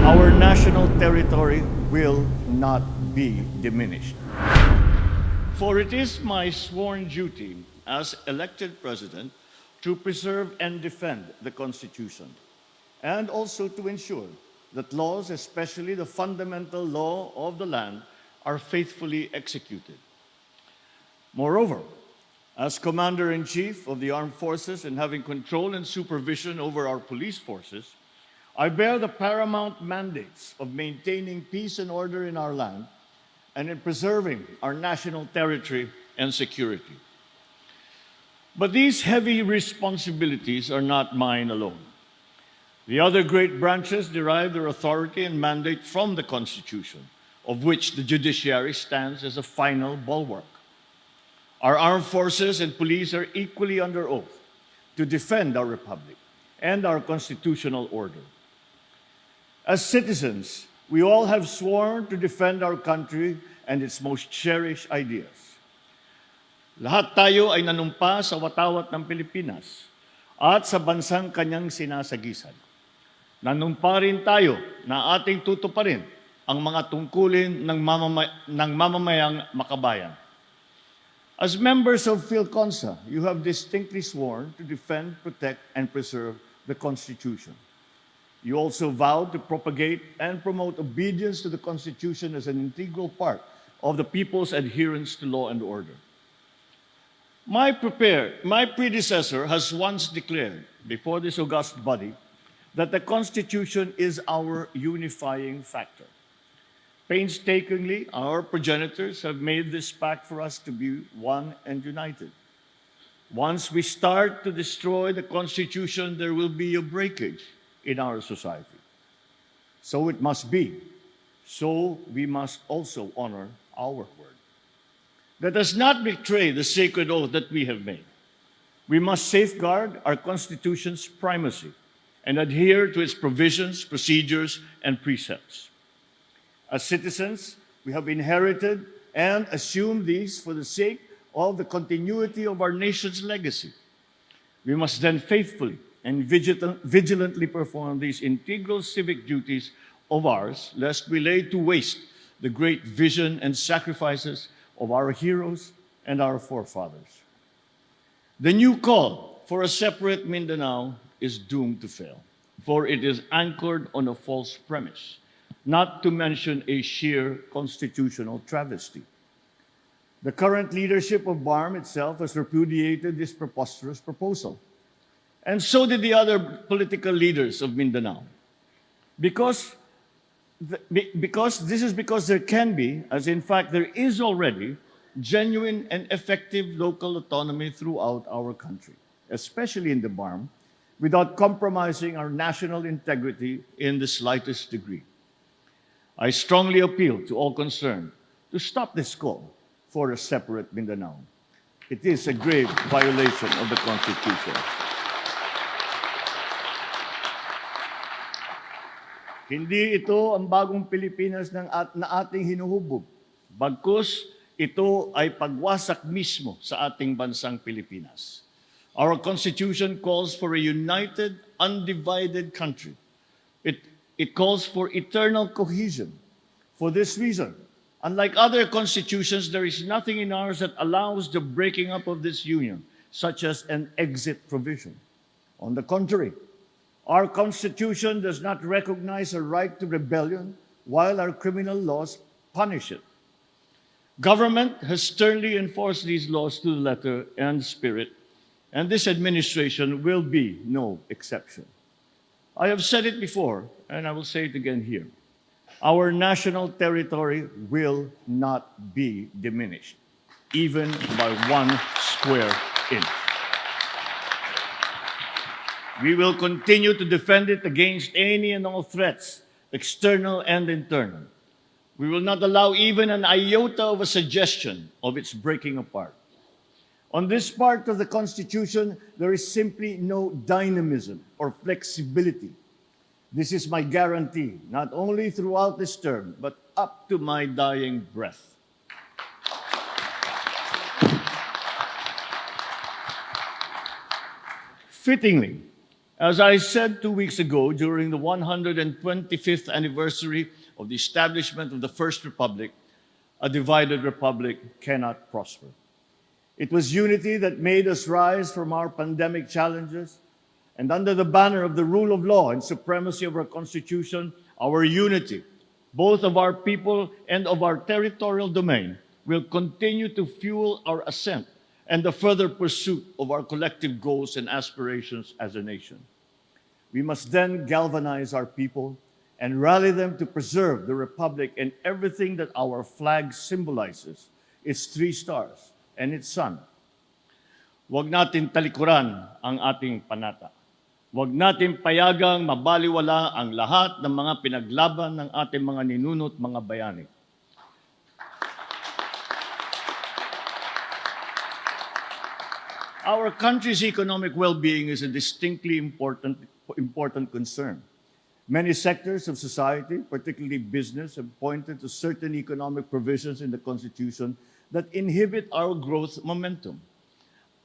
our national territory will not be diminished. For it is my sworn duty as elected president to preserve and defend the Constitution, and also to ensure that laws, especially the fundamental law of the land, are faithfully executed. Moreover, as Commander-in-Chief of the Armed Forces and having control and supervision over our police forces, I bear the paramount mandates of maintaining peace and order in our land and in preserving our national territory and security. But these heavy responsibilities are not mine alone. The other great branches derive their authority and mandate from the Constitution, of which the judiciary stands as a final bulwark. Our armed forces and police are equally under oath to defend our republic and our constitutional order. As citizens, we all have sworn to defend our country and its most cherished ideas. Lahat tayo ay nanumpa sa watawat ng Pilipinas at sa bansang kanyang sinasagisan. Nanumpa rin tayo na ating tutuparin ang mga tungkulin ng mamamayang makabayan. As members of PhilConsa, you have distinctly sworn to defend, protect, and preserve the Constitution. You also vowed to propagate and promote obedience to the Constitution as an integral part of the people's adherence to law and order. My predecessor has once declared before this august body that the Constitution is our unifying factor. Painstakingly, our progenitors have made this pact for us to be one and united. Once we start to destroy the Constitution, there will be a breakage in our society. So it must be. So we must also honor our word. Let us not betray the sacred oath that we have made. We must safeguard our Constitution's primacy and adhere to its provisions, procedures, and precepts. As citizens, we have inherited and assumed these for the sake of the continuity of our nation's legacy. We must then faithfully and vigilantly perform these integral civic duties of ours, lest we lay to waste the great vision and sacrifices of our heroes and our forefathers. The new call for a separate Mindanao is doomed to fail, for it is anchored on a false premise, not to mention a sheer constitutional travesty. The current leadership of BARM itself has repudiated this preposterous proposal, and so did the other political leaders of Mindanao. Because there can be, as in fact there is already, genuine and effective local autonomy throughout our country, especially in the BARM, without compromising our national integrity in the slightest degree. I strongly appeal to all concerned to stop this call for a separate Mindanao. It is a grave violation of the Constitution. Hindi ito ang bagong Pilipinas na ating hinuhubog. Bagkus, ito ay pagwasak mismo sa ating bansang Pilipinas. Our Constitution calls for a united, undivided country. It calls for eternal cohesion. For this reason, unlike other constitutions, there is nothing in ours that allows the breaking up of this union, such as an exit provision. On the contrary, our Constitution does not recognize a right to rebellion, while our criminal laws punish it. Government has sternly enforced these laws to the letter and spirit, and this administration will be no exception. I have said it before, and I will say it again here. Our national territory will not be diminished, even by 1 square inch. We will continue to defend it against any and all threats, external and internal. We will not allow even an iota of a suggestion of its breaking apart. On this part of the Constitution, there is simply no dynamism or flexibility. This is my guarantee, not only throughout this term, but up to my dying breath. Fittingly, As I said 2 weeks ago during the 125th anniversary of the establishment of the First Republic, a divided republic cannot prosper. It was unity that made us rise from our pandemic challenges, and under the banner of the rule of law and supremacy of our Constitution, our unity, both of our people and of our territorial domain, will continue to fuel our ascent and the further pursuit of our collective goals and aspirations as a nation. We must then galvanize our people and rally them to preserve the Republic and everything that our flag symbolizes, its 3 stars and its sun. Huwag natin talikuran ang ating panata. Huwag natin payagang mabaliwala ang lahat ng mga pinaglaban ng ating mga ninuno't mga bayani. Our country's economic well-being is a distinctly important concern. Many sectors of society, particularly business, have pointed to certain economic provisions in the Constitution that inhibit our growth momentum.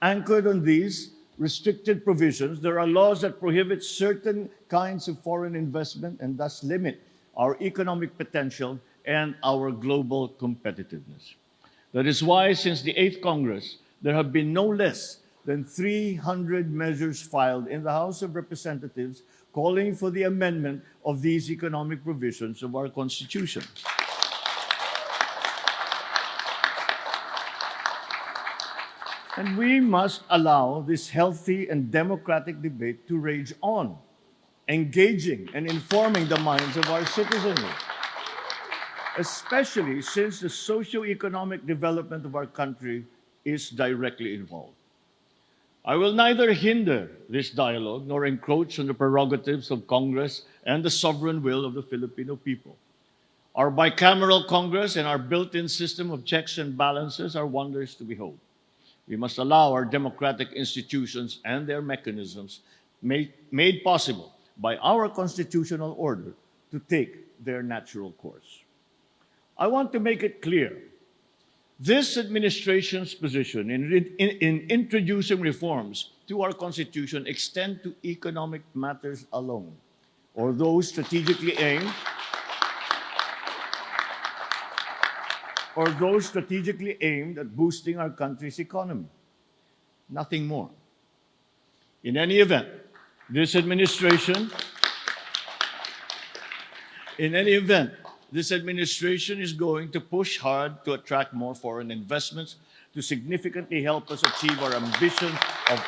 Anchored on these restricted provisions, there are laws that prohibit certain kinds of foreign investment and thus limit our economic potential and our global competitiveness. That is why, since the 8th Congress, there have been no less than 300 measures filed in the House of Representatives calling for the amendment of these economic provisions of our Constitution. And we must allow this healthy and democratic debate to rage on, engaging and informing the minds of our citizenry, especially since the socio-economic development of our country is directly involved. I will neither hinder this dialogue nor encroach on the prerogatives of Congress and the sovereign will of the Filipino people. Our bicameral Congress and our built-in system of checks and balances are wonders to behold. We must allow our democratic institutions and their mechanisms made possible by our constitutional order to take their natural course. I want to make it clear, this administration's position in introducing reforms to our Constitution extend to economic matters alone, or those strategically aimed at boosting our country's economy. Nothing more. In any event, this administration is going to push hard to attract more foreign investments to significantly help us achieve our ambition of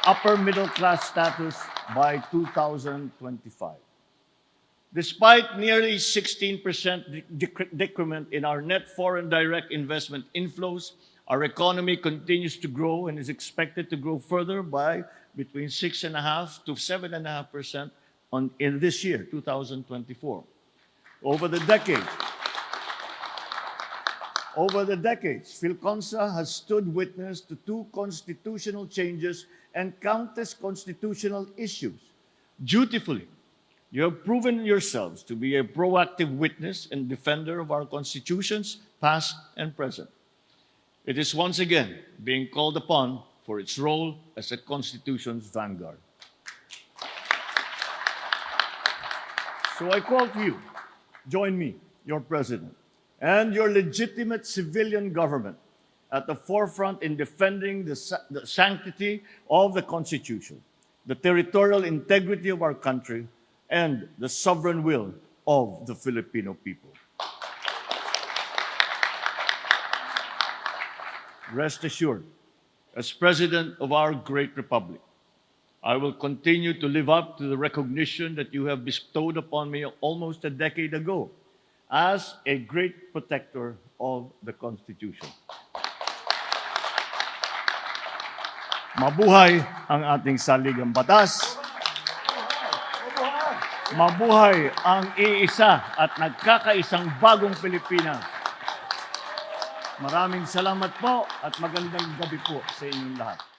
upper middle class status by 2025. Despite nearly 16% decrement in our net foreign direct investment inflows, our economy continues to grow and is expected to grow further by between 6.5% to 7.5% in this year, 2024. Over the decades, Philconsa has stood witness to 2 constitutional changes and countless constitutional issues. Dutifully, you have proven yourselves to be a proactive witness and defender of our constitutions, past and present. It is once again being called upon for its role as a Constitution's vanguard. So I call to you, join me, your President, and your legitimate civilian government at the forefront in defending the sanctity of the Constitution, the territorial integrity of our country, and the sovereign will of the Filipino people. Rest assured, as President of our great republic, I will continue to live up to the recognition that you have bestowed upon me almost a decade ago as a great protector of the Constitution. Mabuhay ang ating saligang batas. Mabuhay ang iisa at nagkakaisang bagong Pilipinas. Maraming salamat po at magandang gabi po sa inyong lahat.